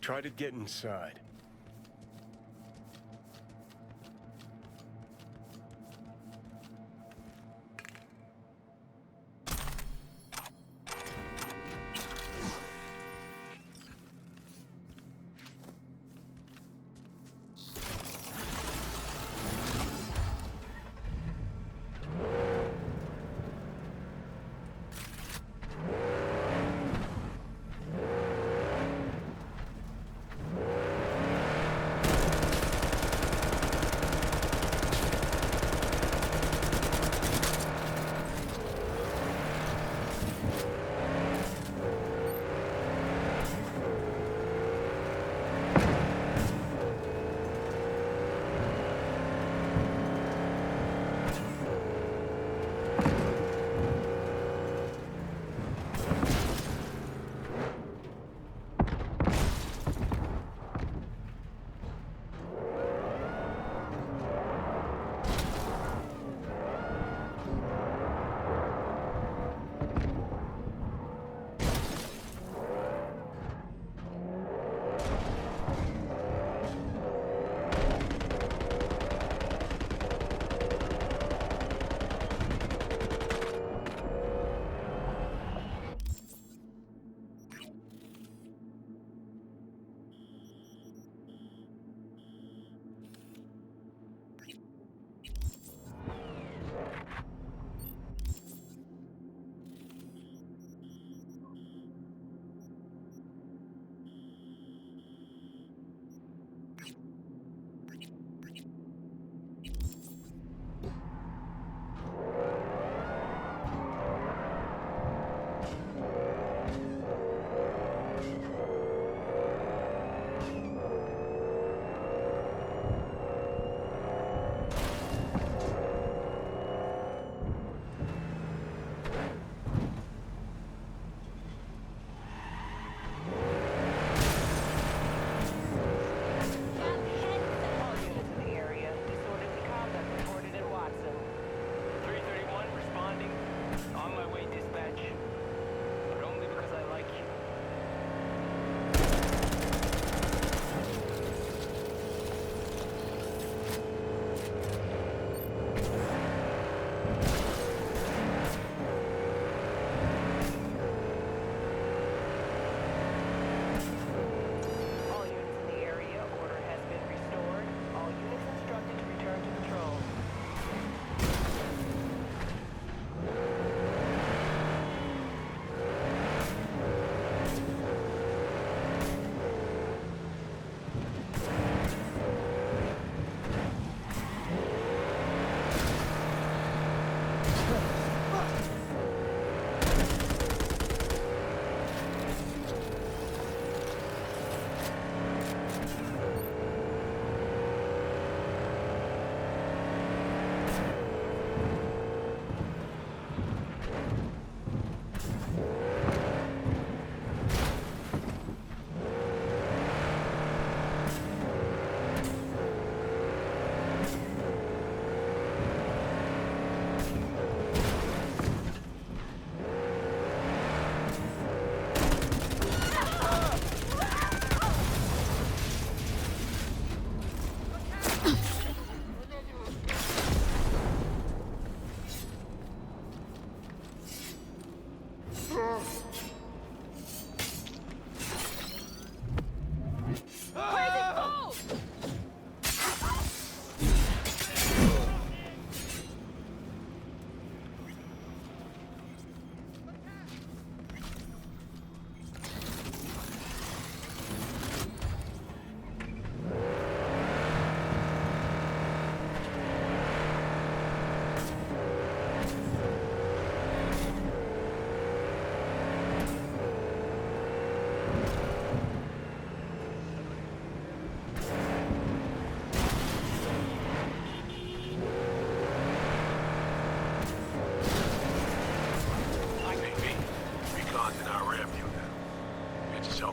Try to get inside.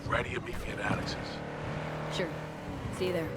Ready to meet me at Alex's. Sure. See you there.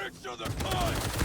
Picture the punch!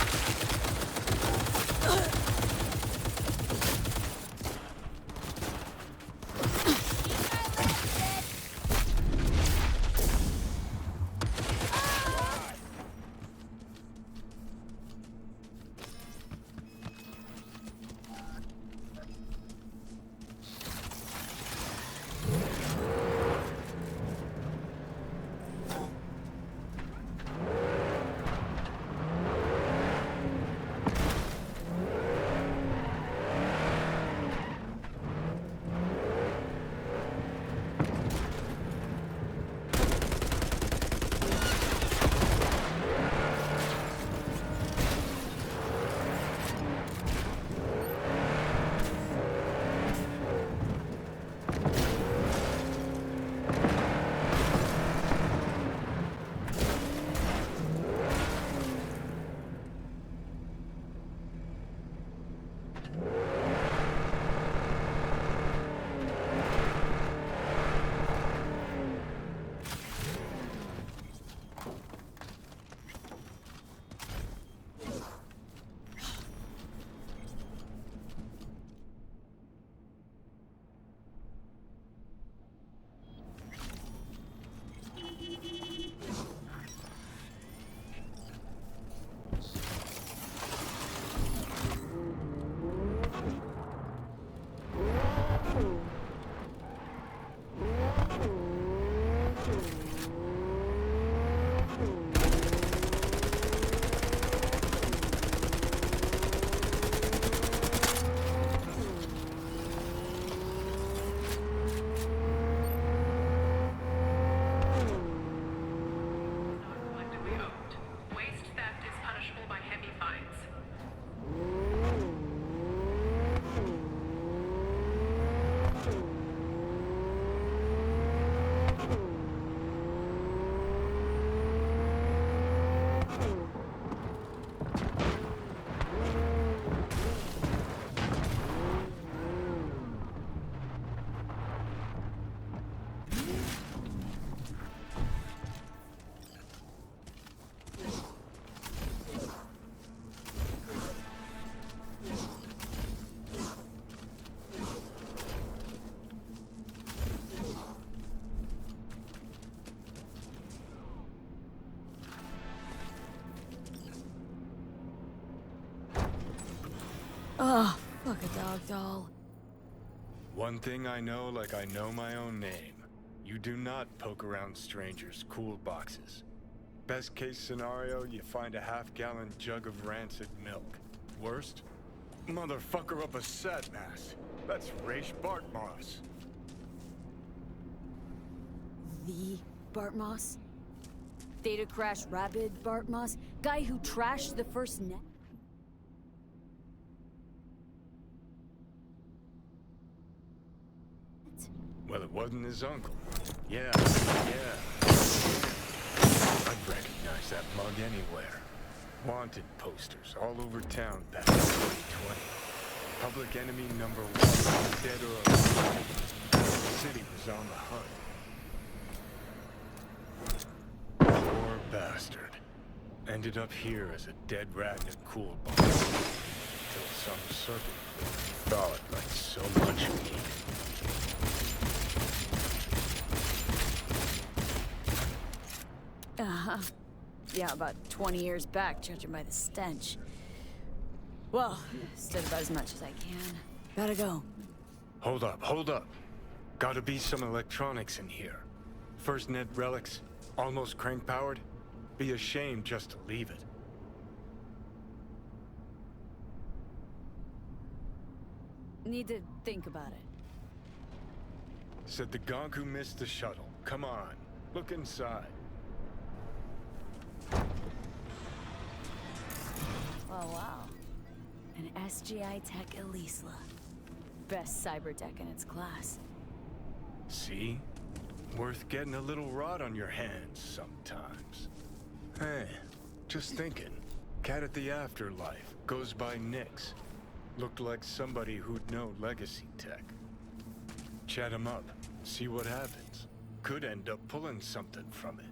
Oh, fuck a dog doll. One thing I know like I know my own name. You do not poke around strangers' cool boxes. Best case scenario, you find a half-gallon jug of rancid milk. Worst? Motherfucker up a sat mass. That's Raish Bartmoss. The Bartmoss? Data crash rabid Bartmoss? Guy who trashed the first net? Well, it wasn't his uncle. Yeah. I'd recognize that mug anywhere. Wanted posters all over town back in 2020. Public enemy number 1, dead or alive. The city was on the hunt. Poor bastard. Ended up here as a dead rat in a cool box. Till some circuit thawed like so much meat. Yeah, about 20 years back, judging by the stench. Well, stood about as much as I can. Gotta go. Hold up. Gotta be some electronics in here. First net relics, almost crank-powered. Be a shame just to leave it. Need to think about it. Said the gonk who missed the shuttle. Come on, look inside. Oh, wow. An SGI Tech Elisla. Best cyber tech in its class. See? Worth getting a little rot on your hands sometimes. Hey, just thinking. Cat at the afterlife goes by Nix. Looked like somebody who'd know legacy tech. Chat him up, see what happens. Could end up pulling something from it.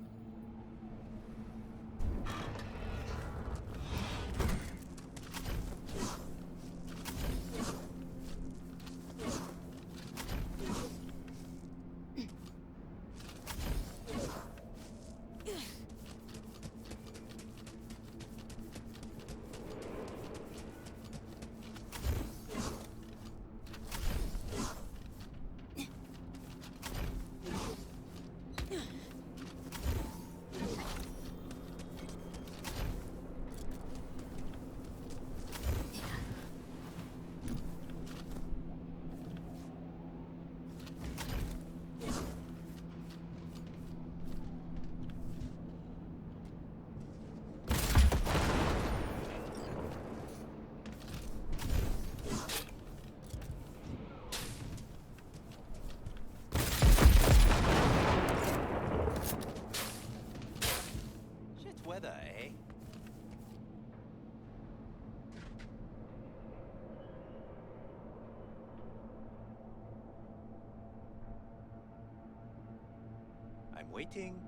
I'm waiting.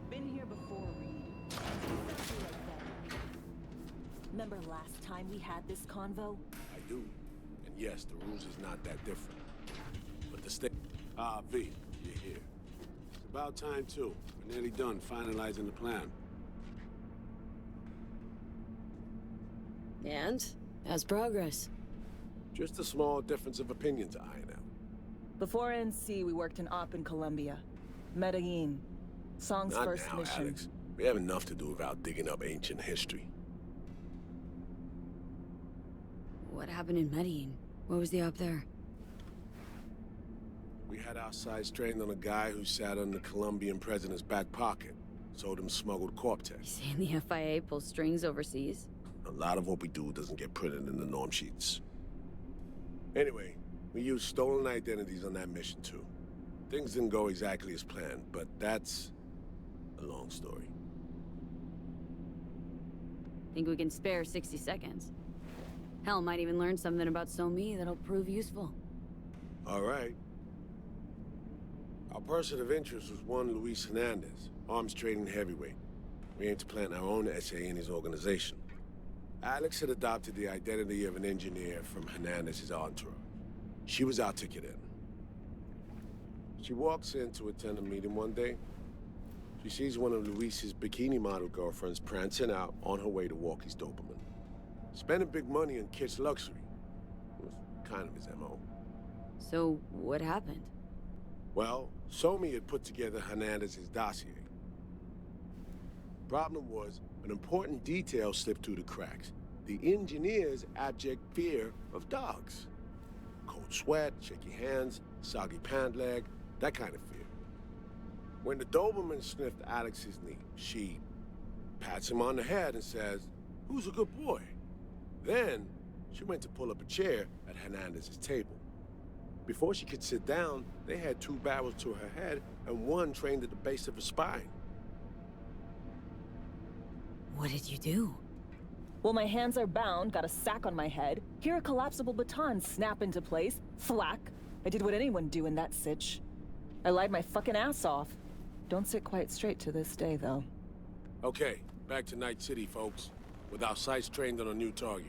Been here before, Reed. Exactly like that. Remember last time we had this convo? I do. And yes, the rules is not that different. But the state... Ah, V, you're here. It's about time, too. We're nearly done finalizing the plan. And? How's progress? Just a small difference of opinion to iron out. Before NC, we worked in Op in Colombia. Medellin. Song's Not first now, mission. Alex. We have enough to do without digging up ancient history. What happened in Medellin? What was the op there? We had our sights trained on a guy who sat on the Colombian president's back pocket. Sold him smuggled Corp-Tech. Saying the FIA pulls strings overseas? A lot of what we do doesn't get printed in the norm sheets. Anyway, we used stolen identities on that mission too. Things didn't go exactly as planned, but that's a long story. Think we can spare 60 seconds? Hell, might even learn something about So-Me that'll prove useful. All right. Our person of interest was one Luis Hernandez, arms trading heavyweight. We aim to plant our own SA in his organization. Alex had adopted the identity of an engineer from Hernandez's entourage. She was our ticket in. She walks in to attend a meeting one day. She sees one of Luis's bikini model girlfriends prancing out on her way to walk his dopamine. Spending big money on kitsch luxury. It was kind of his MO. So, what happened? Well, So-Me had put together Hernandez's dossier. Problem was, an important detail slipped through the cracks. The engineer's abject fear of dogs. Cold sweat, shaky hands, soggy pant leg, that kind of fear. When the Doberman sniffed Alex's knee, she pats him on the head and says, "Who's a good boy?" Then, she went to pull up a chair at Hernandez's table. Before she could sit down, they had 2 barrels to her head and 1 trained at the base of her spine. What did you do? Well, my hands are bound, got a sack on my head. Here a collapsible baton snap into place. Thwack. I did what anyone do in that sitch. I lied my fucking ass off. Don't sit quite straight to this day, though. Okay, back to Night City, folks. With our sights trained on a new target.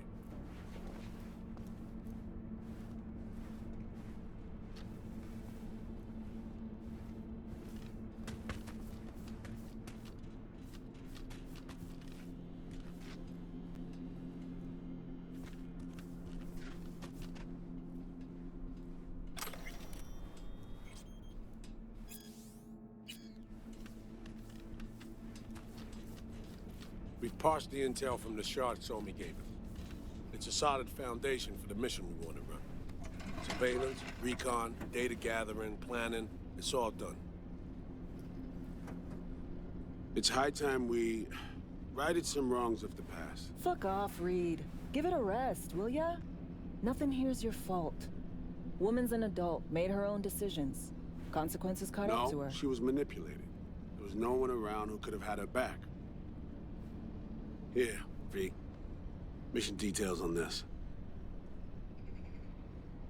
We've parsed the intel from the shard Somi gave us. It's a solid foundation for the mission we want to run. Surveillance, recon, data gathering, planning, it's all done. It's high time we righted some wrongs of the past. Fuck off, Reed. Give it a rest, will ya? Nothing here's your fault. Woman's an adult, made her own decisions. Consequences caught up to No, her. she was manipulated. There was no one around who could have had her back. Here, V. Mission details on this.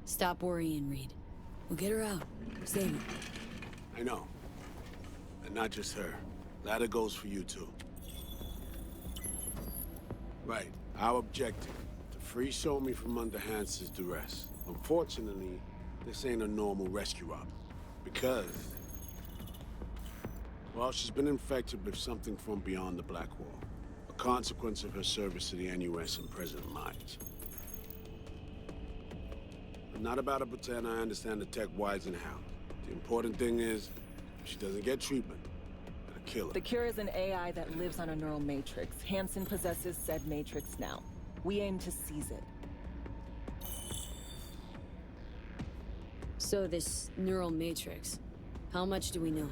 Stop worrying, Reed. We'll get her out. Save her. I know. And not just her. Ladder goes for you, too. Right. Our objective, to free Somi from under Hansen's duress. Unfortunately, this ain't a normal rescue op. Because... well, she's been infected with something from beyond the Black Wall. A consequence of her service to the NUS and President Mines. I'm not about to pretend I understand the tech whys and how. The important thing is, if she doesn't get treatment, it'll kill her. The cure is an AI that lives on a neural matrix. Hansen possesses said matrix now. We aim to seize it. So this neural matrix, how much do we know?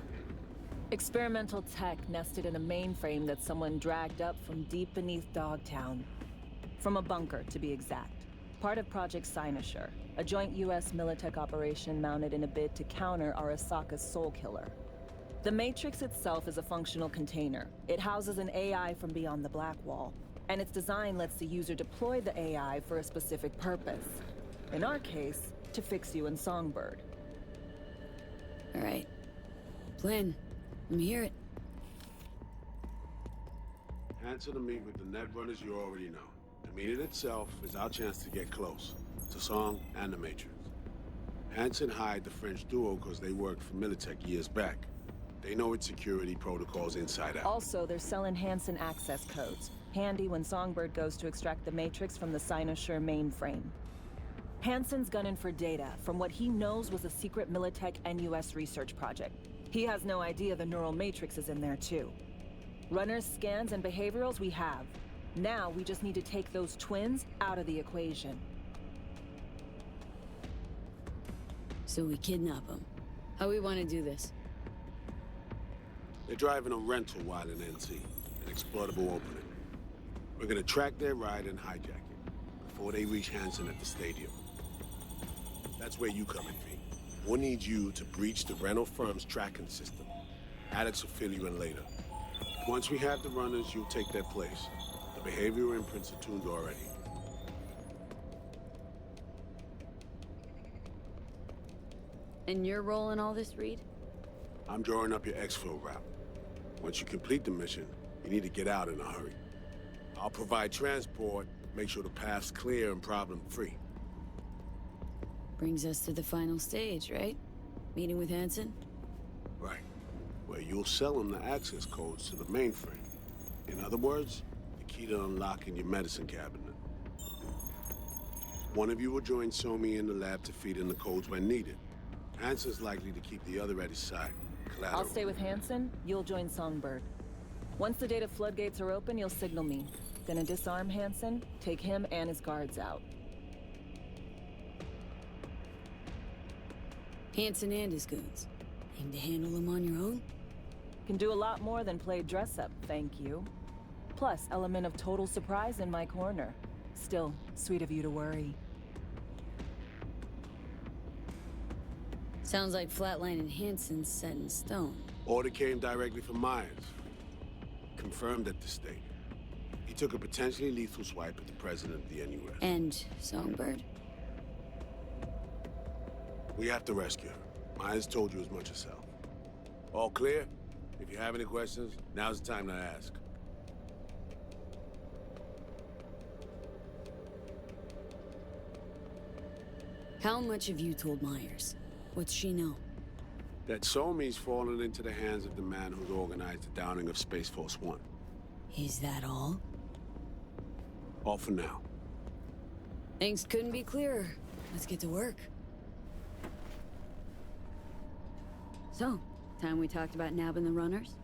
Experimental tech nested in a mainframe that someone dragged up from deep beneath Dogtown. From a bunker, to be exact. Part of Project Cynosure, a joint US Militech operation mounted in a bid to counter Arasaka's Soul Killer. The Matrix itself is a functional container. It houses an AI from beyond the Black Wall, and its design lets the user deploy the AI for a specific purpose. In our case, to fix you and Songbird. All right. Plan. Let me hear it. Hansen to meet with the net runners you already know. The meeting itself is our chance to get close to Song and the Matrix. Hansen hired the French duo because they worked for Militech years back. They know its security protocols inside out. Also, they're selling Hansen access codes. Handy when Songbird goes to extract the Matrix from the Cynosure mainframe. Hansen's gunning for data from what he knows was a secret Militech NUS research project. He has no idea the neural matrix is in there too. Runners, scans, and behaviorals we have. Now we just need to take those twins out of the equation. So we kidnap them. How we want to do this? They're driving a rental while in NC, an exploitable opening. We're gonna track their ride and hijack it before they reach Hansen at the stadium. That's where you come in, V. We'll need you to breach the rental firm's tracking system. Alex will fill you in later. Once we have the runners, you'll take their place. The behavioral imprints are tuned already. And your role in all this, Reed? I'm drawing up your exfil route. Once you complete the mission, you need to get out in a hurry. I'll provide transport, make sure the path's clear and problem-free. Brings us to the final stage, right? Meeting with Hansen? Right. Where you'll sell him the access codes to the mainframe. In other words, the key to unlocking your medicine cabinet. One of you will join Somi in the lab to feed in the codes when needed. Hansen's likely to keep the other at his side. Collateral. I'll stay with Hansen, you'll join Songbird. Once the data floodgates are open, you'll signal me. Gonna disarm Hansen, take him and his guards out. Hansen and his goons. Aim to handle them on your own? Can do a lot more than play dress-up, thank you. Plus, element of total surprise in my corner. Still, sweet of you to worry. Sounds like Flatline and Hansen's set in stone. Order came directly from Myers. Confirmed at the state. He took a potentially lethal swipe at the president of the NUS. And Songbird? We have to rescue her. Myers told you as much herself. All clear? If you have any questions, now's the time to ask. How much have you told Myers? What's she know? That Somi's fallen into the hands of the man who's organized the downing of Space Force One. Is that all? All for now. Things couldn't be clearer. Let's get to work. So, time we talked about nabbing the runners?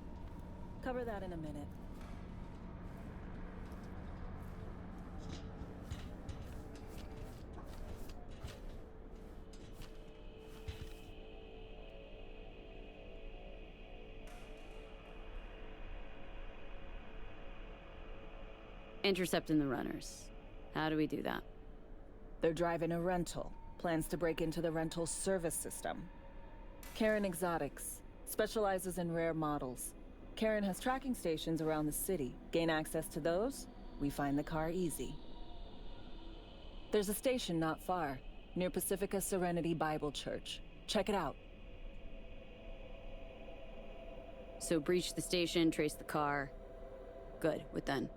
Cover that in a minute. Intercepting the runners. How do we do that? They're driving a rental. Plans to break into the rental service system. Karen Exotics. Specializes in rare models. Karen has tracking stations around the city. Gain access to those, we find the car easy. There's a station not far, near Pacifica Serenity Bible Church. Check it out. So breach the station, trace the car. Good, what then?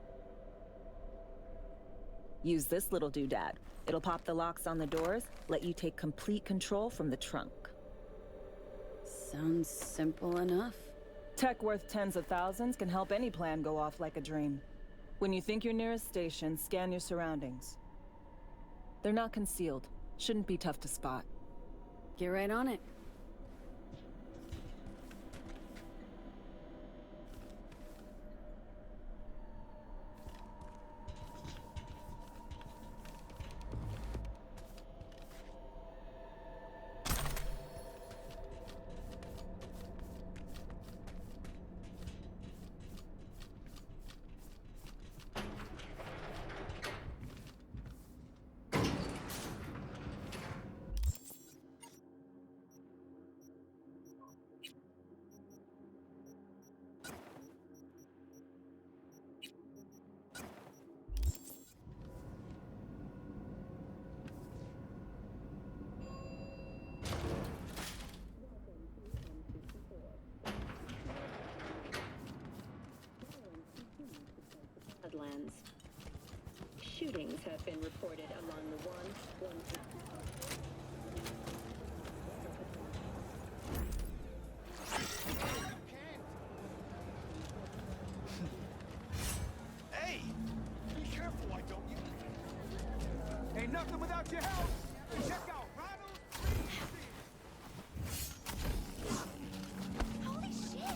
Use this little doodad. It'll pop the locks on the doors, let you take complete control from the trunk. Sounds simple enough. Tech worth tens of thousands can help any plan go off like a dream. When you think you're near a station, scan your surroundings. They're not concealed. Shouldn't be tough to spot. Get right on it. Lands. Shootings have been reported along the 1-1. Hey! Be careful, why don't you? Ain't nothing without your help! Check out Ronald Holy shit!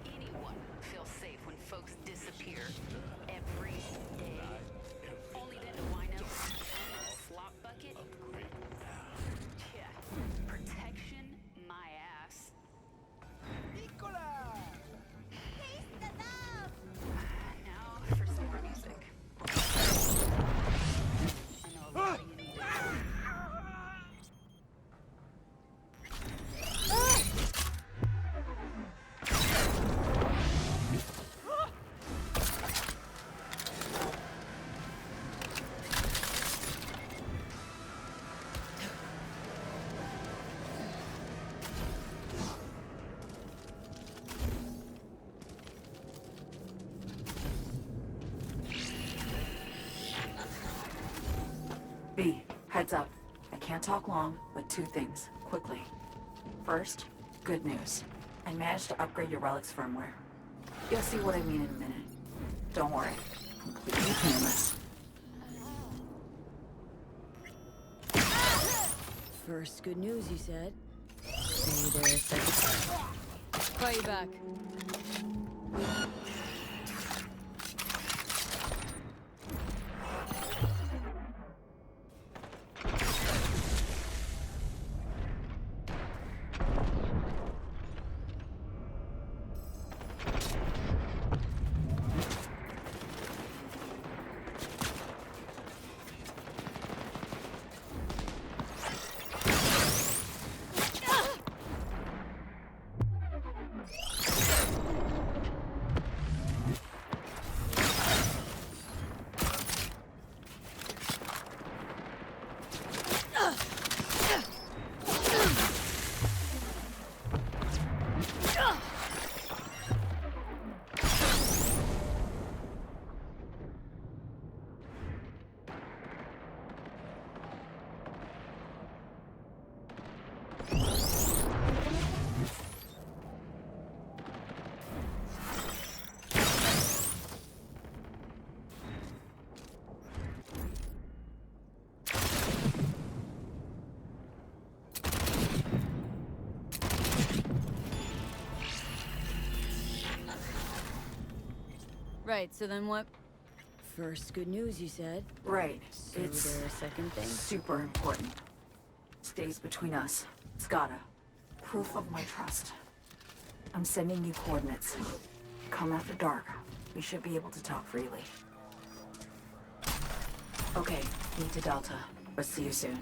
Anyone feels safe when folks disappear every day. Only then to wind up in a slop bucket. Yeah, protection, my ass. Nicola! Taste the love! Now for some more music. I know a lot of you need it. B, heads up. I can't talk long, but two things, quickly. First, good news. I managed to upgrade your relic's firmware. You'll see what I mean in a minute. Don't worry, completely painless. First, good news, you said. Stay there a second. Call you back. Right, so then what? First, good news, you said. Right. So It's there a second thing? super important. Stays between us. It's gotta. Proof of my trust. I'm sending you coordinates. Come after dark. We should be able to talk freely. Okay, need to Delta. But see you soon.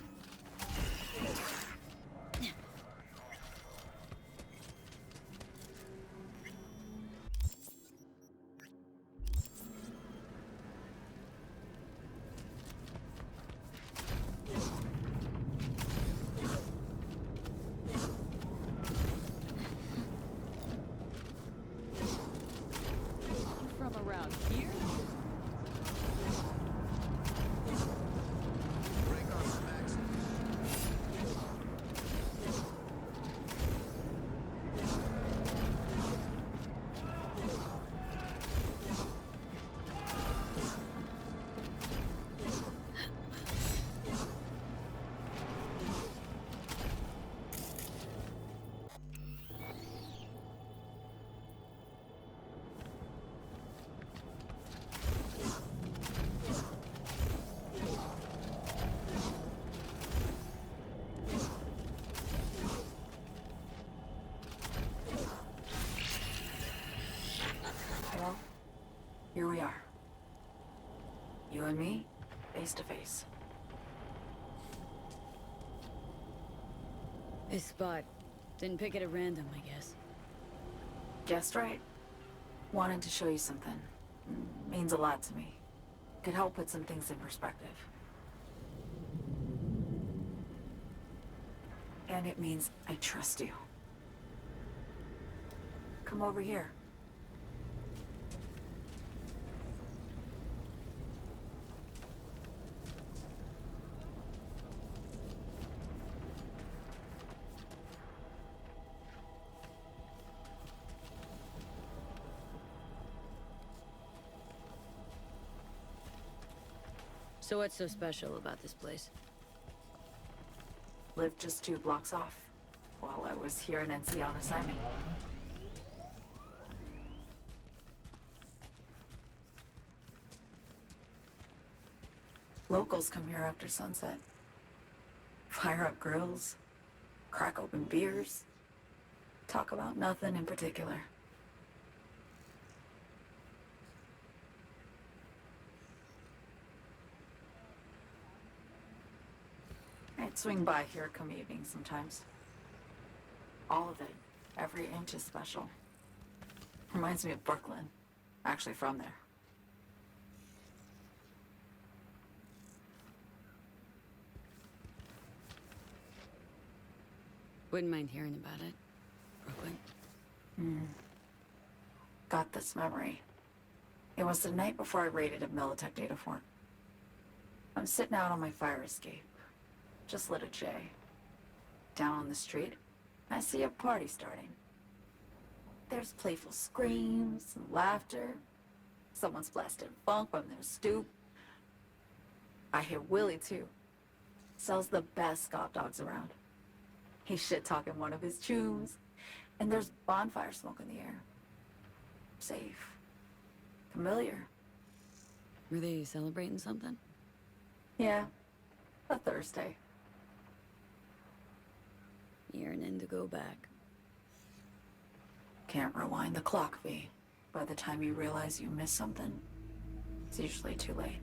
From around here? Well, here we are. You and me, face to face. This spot. Didn't pick it at random, I guess. Guessed right. Wanted to show you something. Means a lot to me. Could help put some things in perspective. And it means I trust you. Come over here. So what's so special about this place? Lived just 2 blocks off while I was here in NC on assignment. Locals come here after sunset. Fire up grills, crack open beers, talk about nothing in particular. I'd swing by here come evening sometimes. All of it, every inch is special. Reminds me of Brooklyn, actually from there. Wouldn't mind hearing about it. Brooklyn. Got this memory. It was the night before I raided a Militech data fort. I'm sitting out on my fire escape. Just lit a J. Down on the street, I see a party starting. There's playful screams and laughter. Someone's blasting funk from their stoop. I hear Willie, too. Sells the best Scott dogs around. He's shit-talking one of his chooms. And there's bonfire smoke in the air. Safe. Familiar. Were they celebrating something? Yeah. A Thursday. Yearning to go back. Can't rewind the clock, V. By the time you realize you missed something, it's usually too late.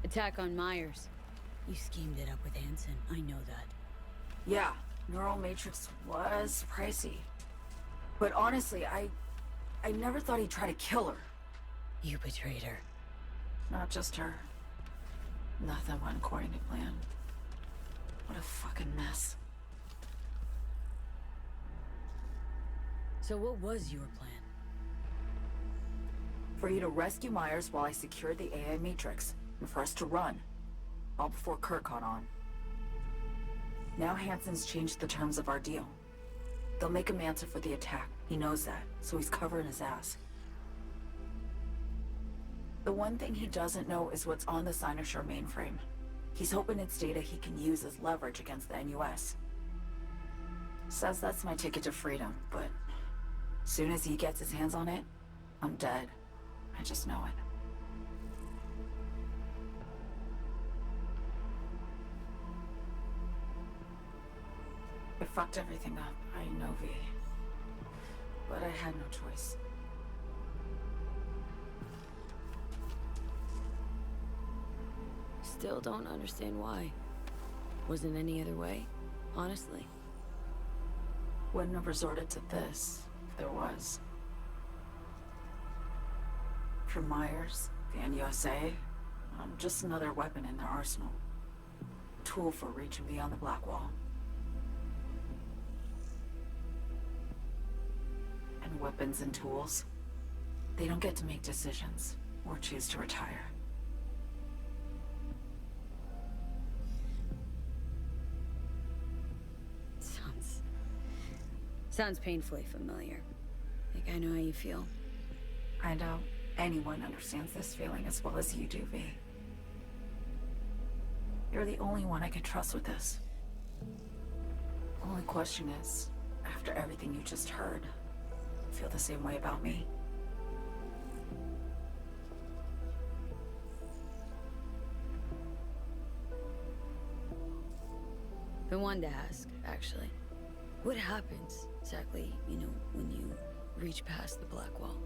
Attack on Myers. You schemed it up with Hansen. I know that. Yeah, Neural Matrix was pricey. But honestly, I never thought he'd try to kill her. You betrayed her. Not just her. Nothing went according to plan. What a fucking mess. So what was your plan? For you to rescue Myers while I secured the AI Matrix, and for us to run. All before Kurt caught on. Now Hansen's changed the terms of our deal. They'll make him answer for the attack. He knows that, so he's covering his ass. The one thing he doesn't know is what's on the Cynosure mainframe. He's hoping it's data he can use as leverage against the NUS. Says that's my ticket to freedom, but soon as he gets his hands on it, I'm dead. I just know it. It fucked everything up, I know, V. But I had no choice. Still don't understand why. Wasn't any other way, honestly. Wouldn't have resorted to this, if there was. For Myers, the NUSA, I'm just another weapon in their arsenal. Tool for reaching beyond the Black Wall. And weapons and tools, they don't get to make decisions or choose to retire. Sounds painfully familiar. Like I know how you feel. I know anyone understands this feeling as well as you do, V. You're the only one I can trust with this. Only question is, after everything you just heard, feel the same way about me? I wanted to ask, actually. What happens exactly, when you reach past the Black Wall?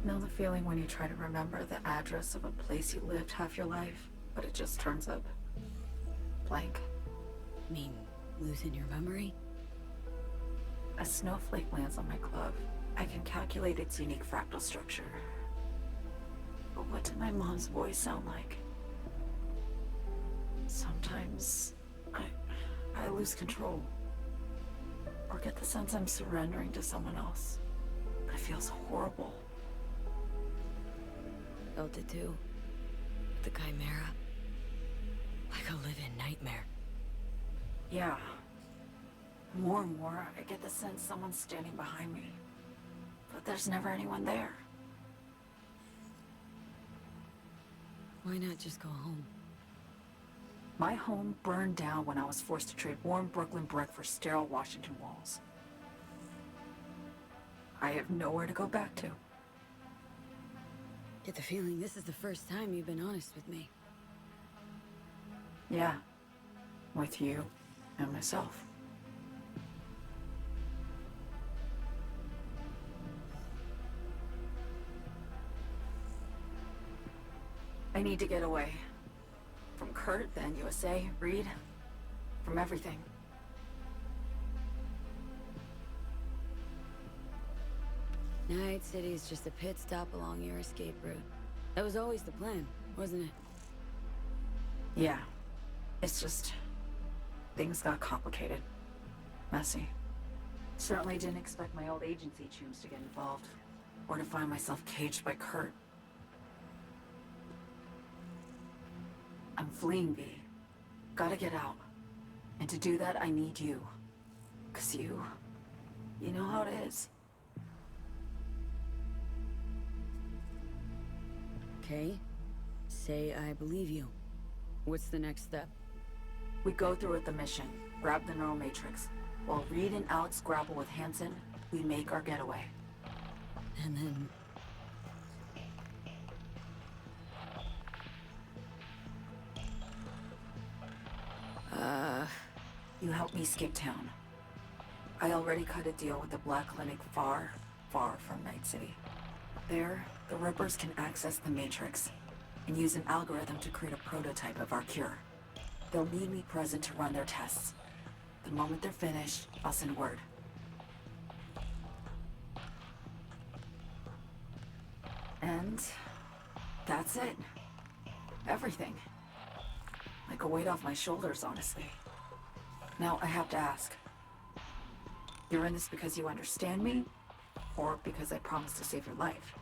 Know the feeling when you try to remember the address of a place you lived half your life, but it just turns up blank? Mean losing your memory? A snowflake lands on my glove. I can calculate its unique fractal structure. But what did my mom's voice sound like? Sometimes I lose control. Or get the sense I'm surrendering to someone else. But it feels horrible. Felt it too. The Chimera. Like a living nightmare. Yeah. More and more, I get the sense someone's standing behind me. But there's never anyone there. Why not just go home? My home burned down when I was forced to trade warm Brooklyn brick for sterile Washington walls. I have nowhere to go back to. Get the feeling this is the first time you've been honest with me. Yeah. With you and myself. I need to get away. From Kurt, the NUSA, Reed. From everything. Night City's just a pit stop along your escape route. That was always the plan, wasn't it? Yeah. It's just... things got complicated. Messy. Certainly didn't expect my old agency chooms to get involved. Or to find myself caged by Kurt. I'm fleeing, V. Gotta get out. And to do that, I need you. 'Cause you know how it is. Okay. Say I believe you. What's the next step? We go through with the mission, grab the neural matrix. While Reed and Alex grapple with Hansen, we make our getaway. And then... You help me skip town. I already cut a deal with the Black Clinic far, far from Night City. There, the Rippers can access the Matrix and use an algorithm to create a prototype of our cure. They'll need me present to run their tests. The moment they're finished, I'll send word. And that's it. Everything. Like a weight off my shoulders, honestly. Now, I have to ask. You're in this because you understand me? Or because I promised to save your life?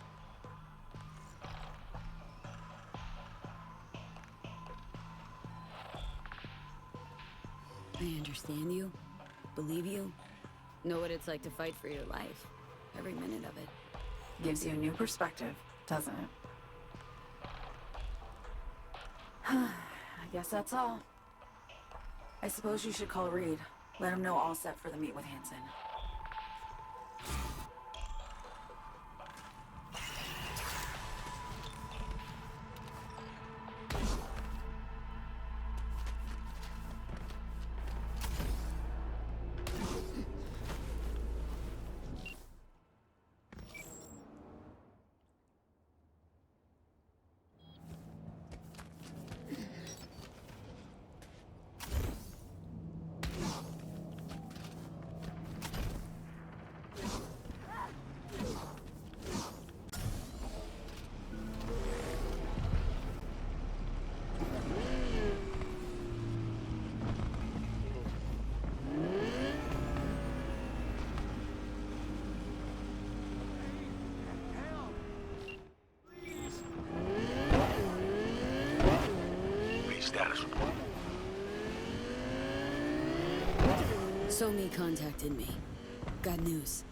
I understand you. Believe you. Know what it's like to fight for your life. Every minute of it. Gives you a new perspective, doesn't it? I guess that's all. I suppose you should call Reed. Let him know all set for the meet with Hansen. Status report. Somi contacted me. Got news.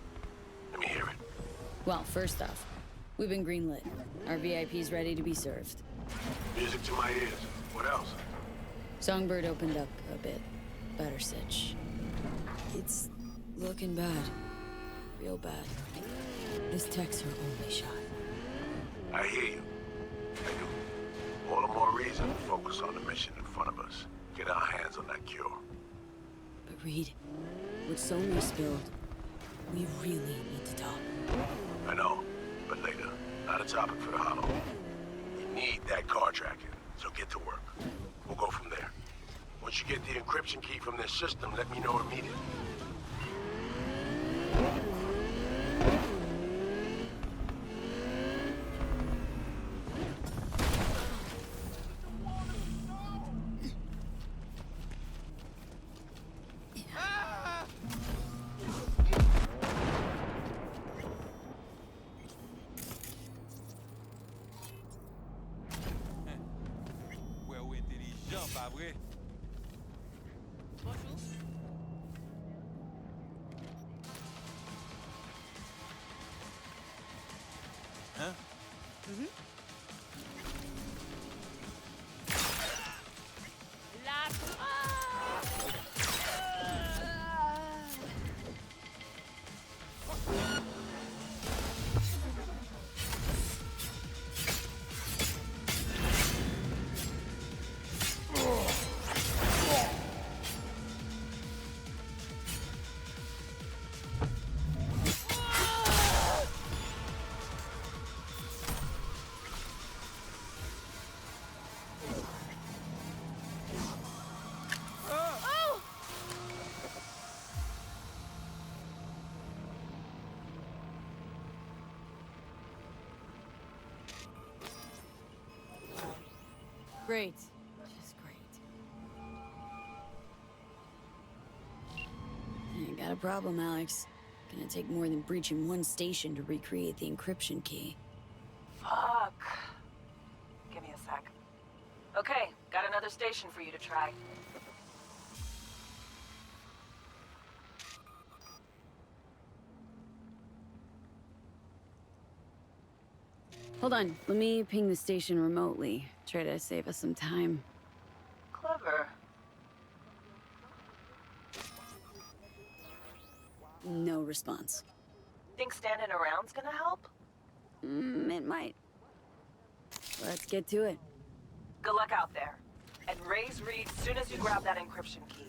Let me hear it. Well, first off, we've been greenlit. Our VIP's ready to be served. Music to my ears. What else? Songbird opened up a bit. Better sitch. It's looking bad. Real bad. This tech's her only shot. I hear you. I do. All the more reason to focus on the mission in front of us. Get our hands on that cure. But Reed, what Somi spilled, we really need to talk. I know, but later. Not a topic for the Hollow. We need that car tracking, so get to work. We'll go from there. Once you get the encryption key from this system, let me know immediately. Pas vrai? Bonjour. Hein? Great. Just great. You got a problem, Alex. Gonna take more than breaching one station to recreate the encryption key. Fuck. Give me a sec. Okay, got another station for you to try. Hold on, let me ping the station remotely. Try to save us some time. Clever. No response. Think standing around's gonna help? It might. Let's get to it. Good luck out there. And raise Reed soon as you grab that encryption key.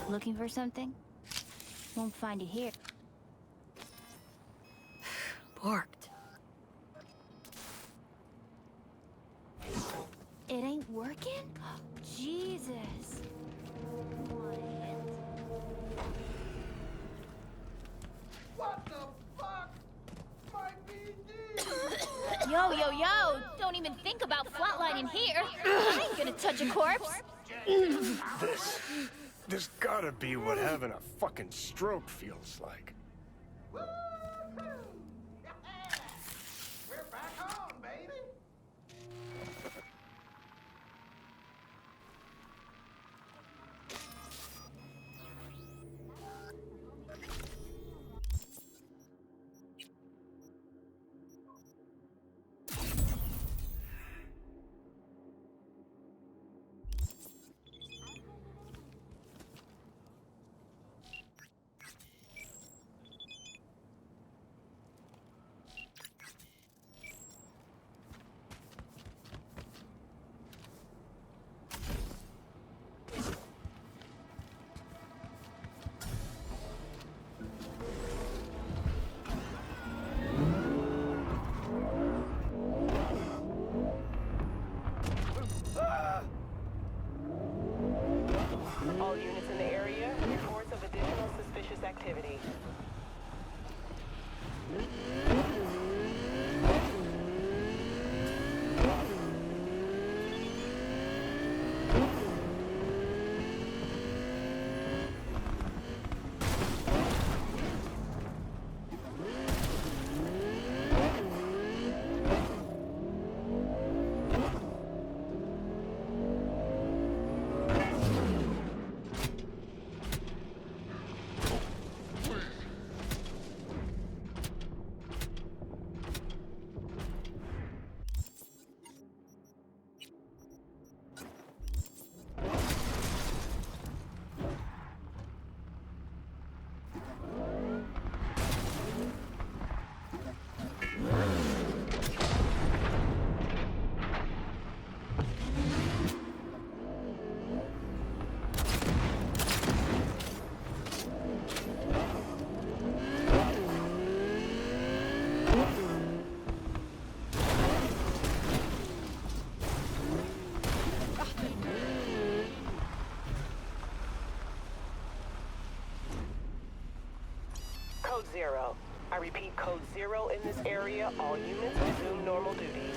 Looking for something? Won't find it here. Parked. It ain't working? Jesus. What the fuck? My BD! Yo! Don't even think about flatlining here. I ain't gonna touch a corpse. This gotta be what having a fucking stroke feels like. Woo-hoo! Yeah! We're back home, baby! All units in the area, reports of additional suspicious activity. Code 0. I repeat, Code 0 in this area. All units resume normal duties.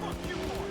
Fuck you on!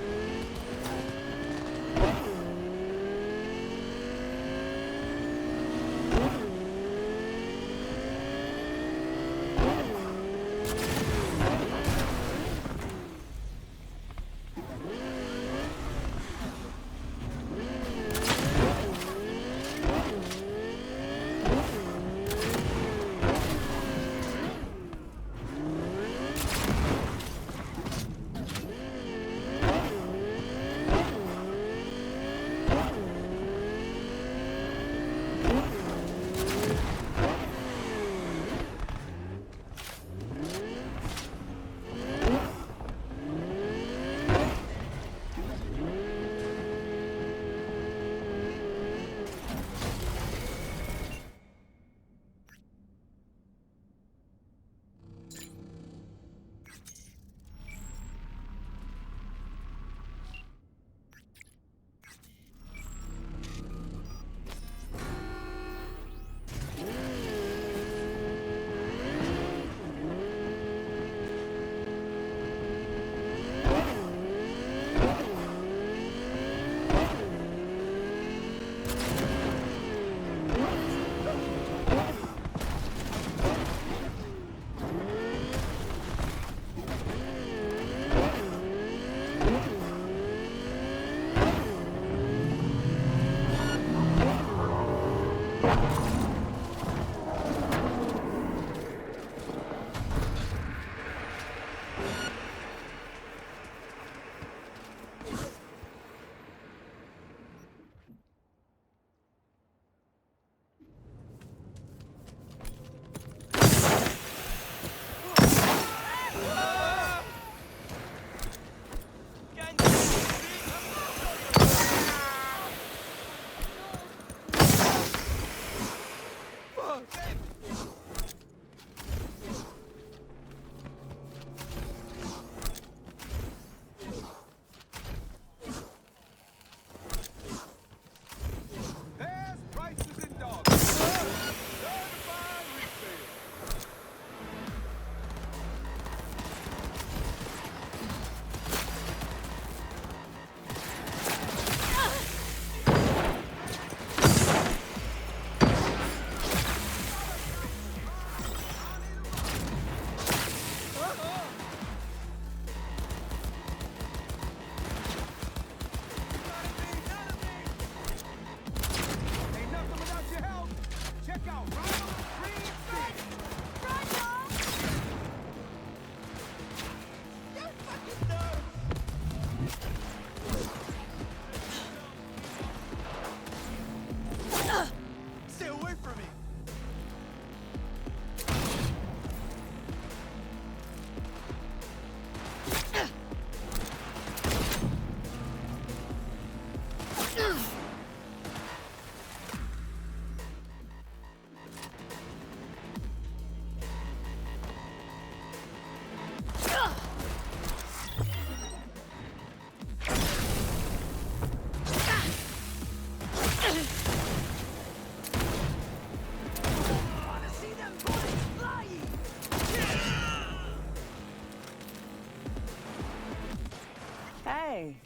Hey,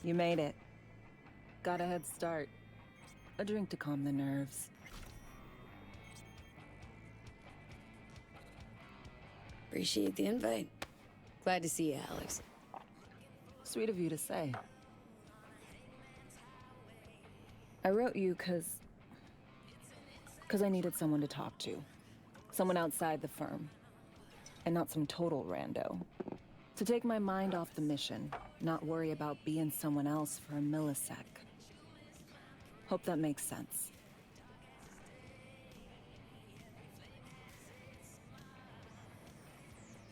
you made it. Got a head start. A drink to calm the nerves. Appreciate the invite. Glad to see you, Alex. Sweet of you to say. I wrote you because I needed someone to talk to. Someone outside the firm. And not some total rando. To take my mind off the mission, not worry about being someone else for a millisec. Hope that makes sense.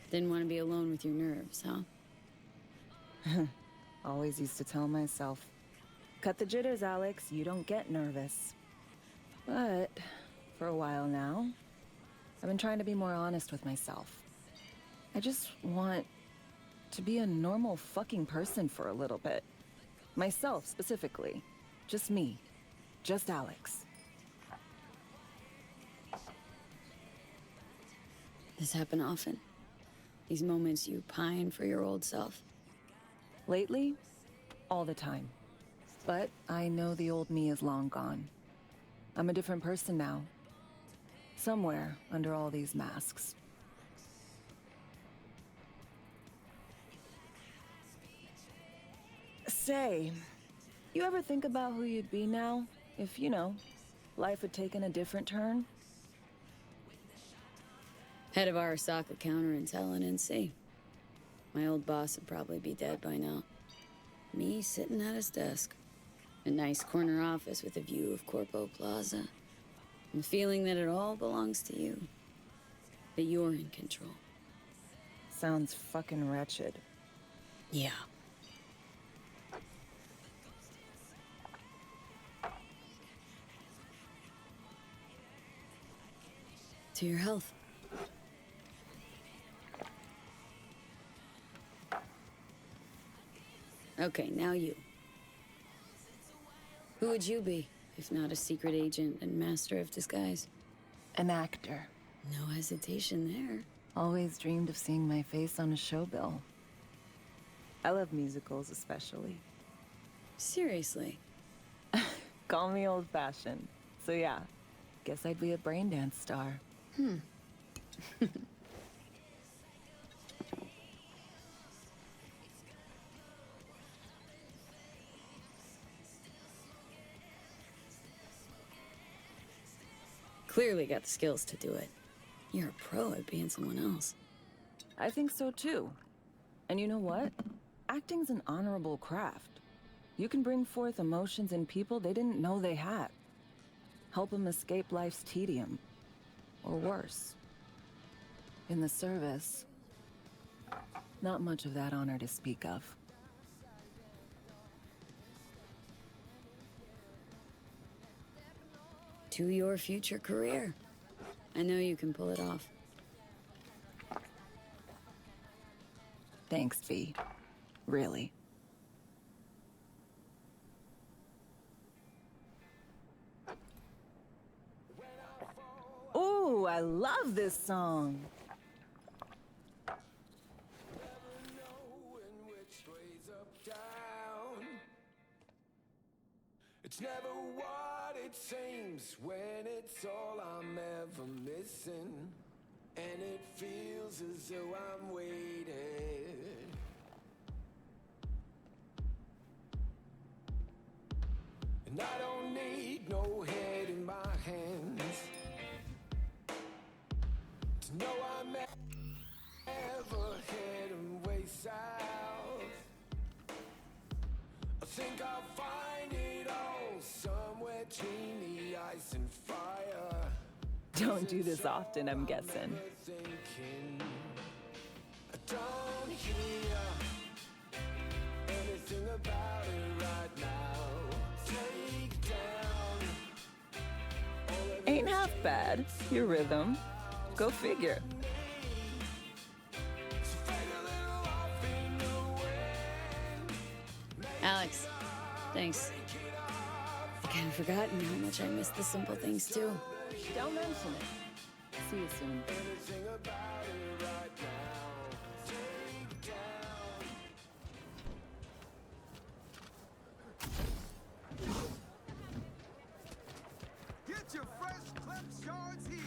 Didn't want to be alone with your nerves, huh? Always used to tell myself, cut the jitters, Alex, you don't get nervous. But for a while now, I've been trying to be more honest with myself. I just want to be a normal fucking person for a little bit. Myself, specifically. Just me. Just Alex. This happen often? These moments you pine for your old self? Lately, all the time. But I know the old me is long gone. I'm a different person now. Somewhere under all these masks. Say, you ever think about who you'd be now if, life had taken a different turn? Head of Arasaka counterintel and NC. My old boss would probably be dead by now. Me sitting at his desk. A nice corner office with a view of Corpo Plaza. And the feeling that it all belongs to you. That you're in control. Sounds fucking wretched. Yeah. To your health. Okay, now you. Who would you be, if not a secret agent and master of disguise? An actor. No hesitation there. Always dreamed of seeing my face on a show bill. I love musicals especially. Seriously? Call me old-fashioned. So yeah, guess I'd be a braindance star. Clearly got the skills to do it. You're a pro at being someone else. I think so too. And you know what? Acting's an honorable craft. You can bring forth emotions in people they didn't know they had. Help them escape life's tedium. Or worse. In the service, not much of that honor to speak of. To your future career. I know you can pull it off. Thanks, V. Really. Ooh, I love this song. It's never what it seems when it's all I'm ever missing. And it feels as though I'm waiting. And I don't need no head in my hands to know I'm ever heading way south. I think I'll find it all somewhere between the ice and fire. Don't do this often, I'm guessing. I don't hear anything about it right now. Take down Ain't half bad. Your rhythm. Go figure. Alex, thanks. I kind of forgotten how much I miss the simple things too. Don't mention it. See you soon. Get your fresh clip shards here.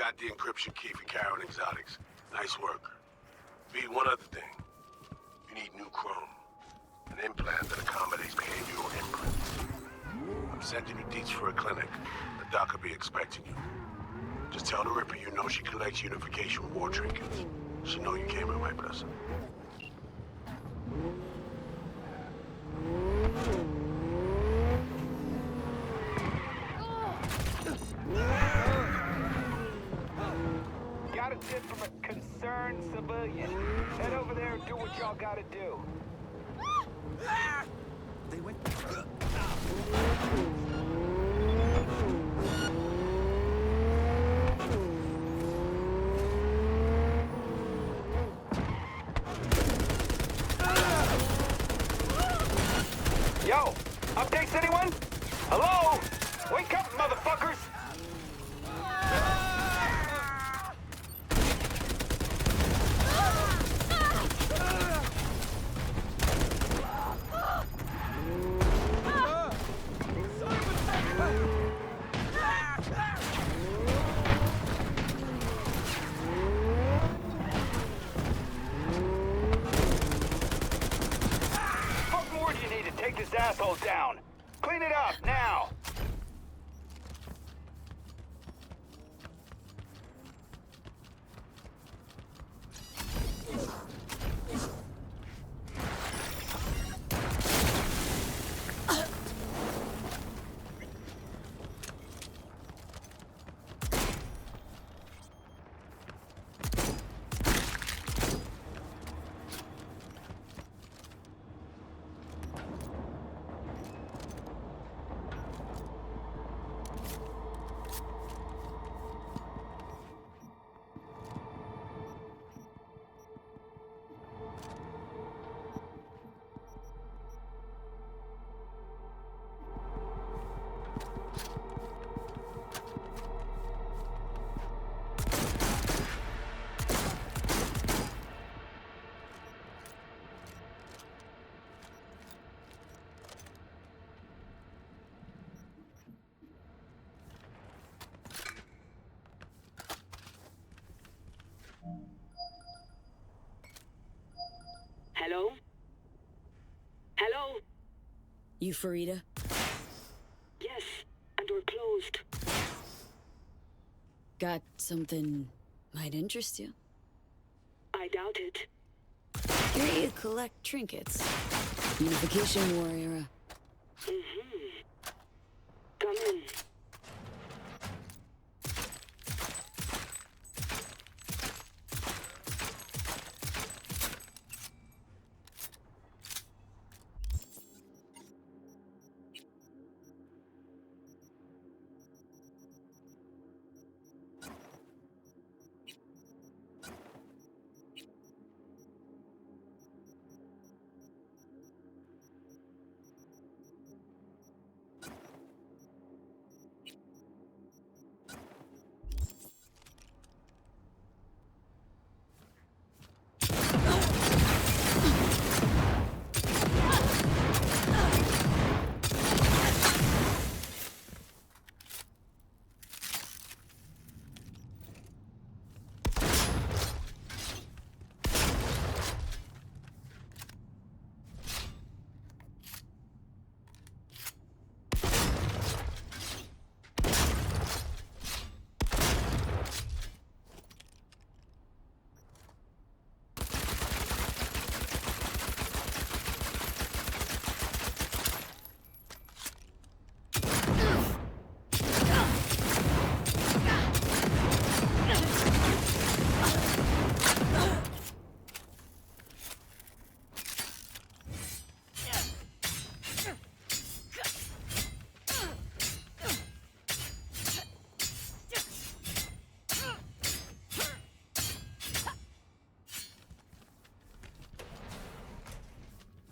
got the encryption key for carrying exotics. Nice work. V, one other thing. You need new chrome. An implant that accommodates behavioral imprints. I'm sending you deets for a clinic. The doc will be expecting you. Just tell the Ripper you know she collects unification war trinkets. She'll know you came in my blessing. Got a tip from a concerned civilian. Head over there and do what y'all gotta do. They went. Yo, updates anyone? Hello? Wake up, motherfuckers! What more do you need to take this asshole down? Clean it up, now! Hello? Hello? You Farida? Yes, and we're closed. Got something might interest you? I doubt it. Here you collect trinkets. Unification War era. Mm-hmm. Come in.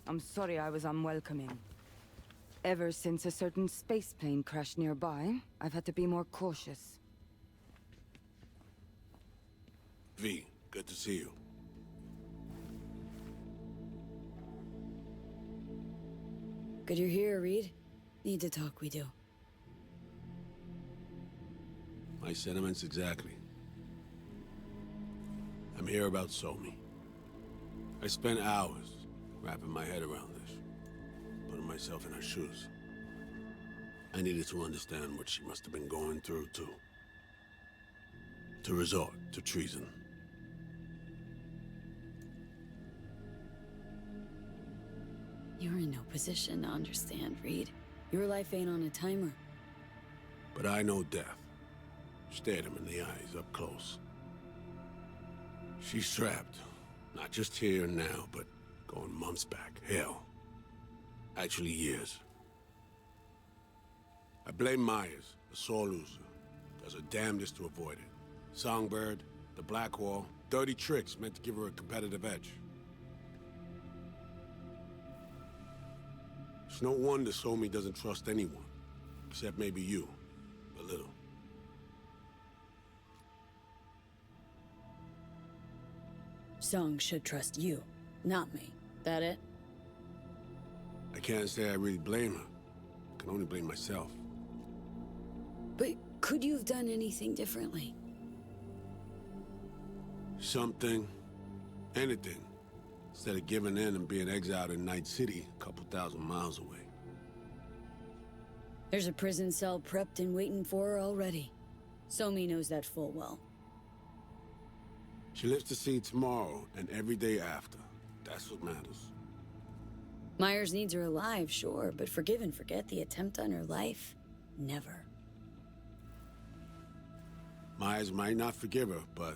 I'm sorry I was unwelcoming. Ever since a certain space plane crashed nearby, I've had to be more cautious. V, good to see you. Good you're here, Reed. Need to talk, we do. My sentiments exactly. I'm here about Somi. I spent hours wrapping my head around this, putting myself in her shoes. I needed to understand what she must have been going through, too. To resort to treason. You're in no position to understand, Reed. Your life ain't on a timer. But I know death. Stared him in the eyes up close. She's trapped. Not just here and now, but going months back. Hell. Actually years. I blame Myers, the sore loser. Does her damnedest to avoid it. Songbird, the Black Wall, dirty tricks meant to give her a competitive edge. It's no wonder Somi doesn't trust anyone. Except maybe you. A little. Song should trust you, not me. That it? I can't say I really blame her. I can only blame myself. But could you have done anything differently? Something. Anything. Instead of giving in and being exiled in Night City, a couple thousand miles away. There's a prison cell prepped and waiting for her already. Somi knows that full well. She lives to see tomorrow and every day after. That's what matters. Myers needs her alive, sure, but forgive and forget the attempt on her life? Never. Myers might not forgive her, but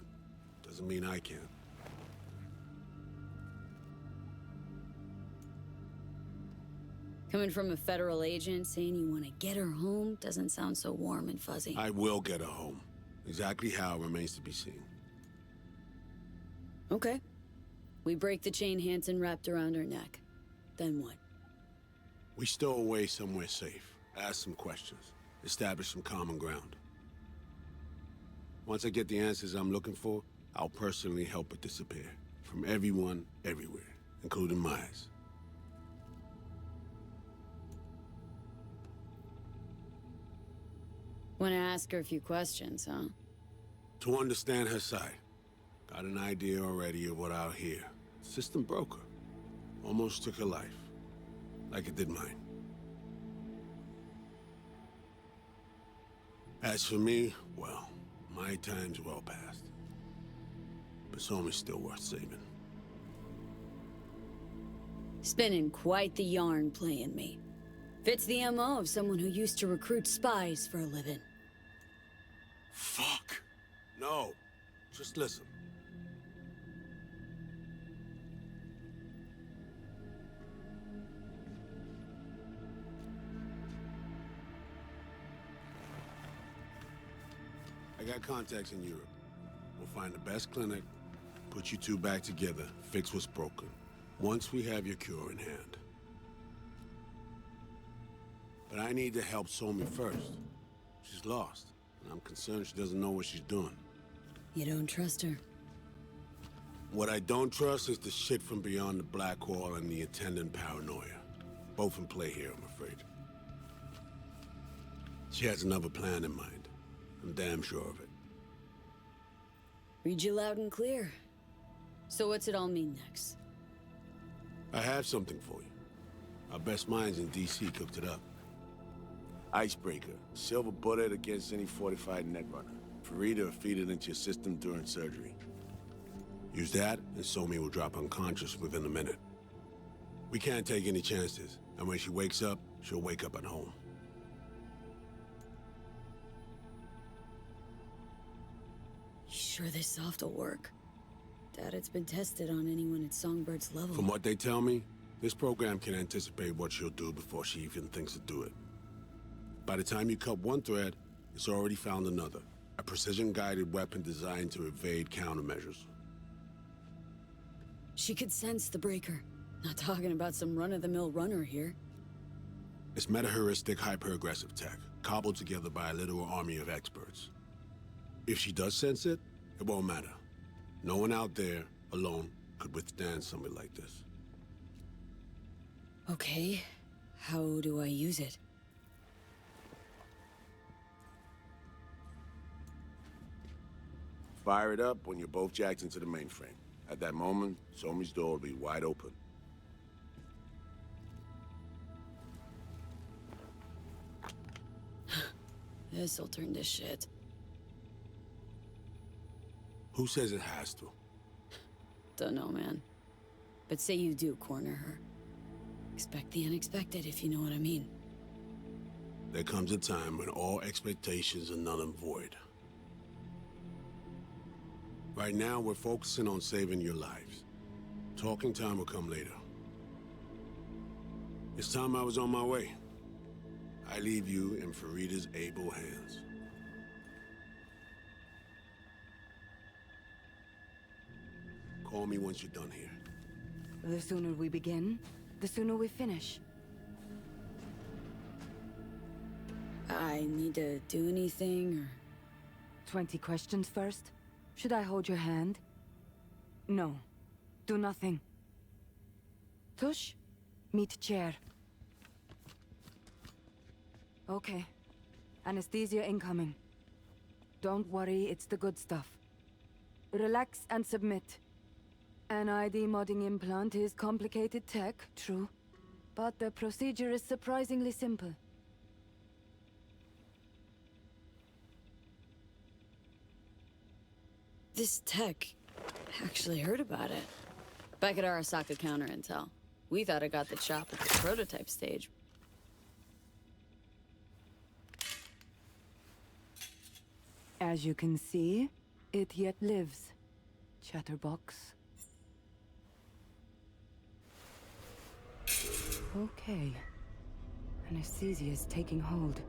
doesn't mean I can. Coming from a federal agent saying you want to get her home doesn't sound so warm and fuzzy. I will get her home. Exactly how remains to be seen. Okay. We break the chain Hansen wrapped around her neck. Then what? We stow away somewhere safe. Ask some questions. Establish some common ground. Once I get the answers I'm looking for, I'll personally help her disappear. From everyone, everywhere. Including Myers. Want to ask her a few questions, huh? To understand her side. Got an idea already of what I'll hear. System broke her. Almost took her life. Like it did mine. As for me, well, my time's well past. But Somi's still worth saving. Spinning quite the yarn playing me. Fits the MO of someone who used to recruit spies for a living. Fuck! No. Just listen. I got contacts in Europe. We'll find the best clinic, put you two back together, fix what's broken. Once we have your cure in hand. But I need to help Somi first. She's lost, and I'm concerned she doesn't know what she's doing. You don't trust her? What I don't trust is the shit from beyond the Black Wall and the attendant paranoia. Both in play here, I'm afraid. She has another plan in mind. I'm damn sure of it. Read you loud and clear. So what's it all mean next? I have something for you. Our best minds in DC cooked it up. Icebreaker. Silver bullet against any fortified netrunner. Free to feed it into your system during surgery. Use that, and Somi will drop unconscious within a minute. We can't take any chances, and when she wakes up, she'll wake up at home. You sure this soft will work? Doubt it's been tested on anyone at Songbird's level. From what they tell me, this program can anticipate what she'll do before she even thinks to do it. By the time you cut one thread, it's already found another. A precision-guided weapon designed to evade countermeasures. She could sense the breaker. Not talking about some run-of-the-mill runner here. It's meta-heuristic, hyper-aggressive tech, cobbled together by a literal army of experts. If she does sense it, it won't matter. No one out there, alone, could withstand something like this. Okay, how do I use it? Fire it up when you're both jacked into the mainframe. At that moment, Somi's door will be wide open. This'll turn to shit. Who says it has to? Don't know, man. But say you do corner her. Expect the unexpected, if you know what I mean. There comes a time when all expectations are null and void. Right now, we're focusing on saving your lives. Talking time will come later. It's time I was on my way. I leave you in Farida's able hands. Call me once you're done here. The sooner we begin, the sooner we finish. I need to do anything, or... 20 questions first? Should I hold your hand? No. Do nothing. Tush? Meet chair. Okay. Anesthesia incoming. Don't worry, it's the good stuff. Relax and submit. An ID modding implant is complicated tech, true. But the procedure is surprisingly simple. This tech... actually heard about it. Back at Arasaka Counter Intel. We thought it got the chop at the prototype stage. As you can see, it yet lives. Chatterbox. Okay. Anesthesia is taking hold.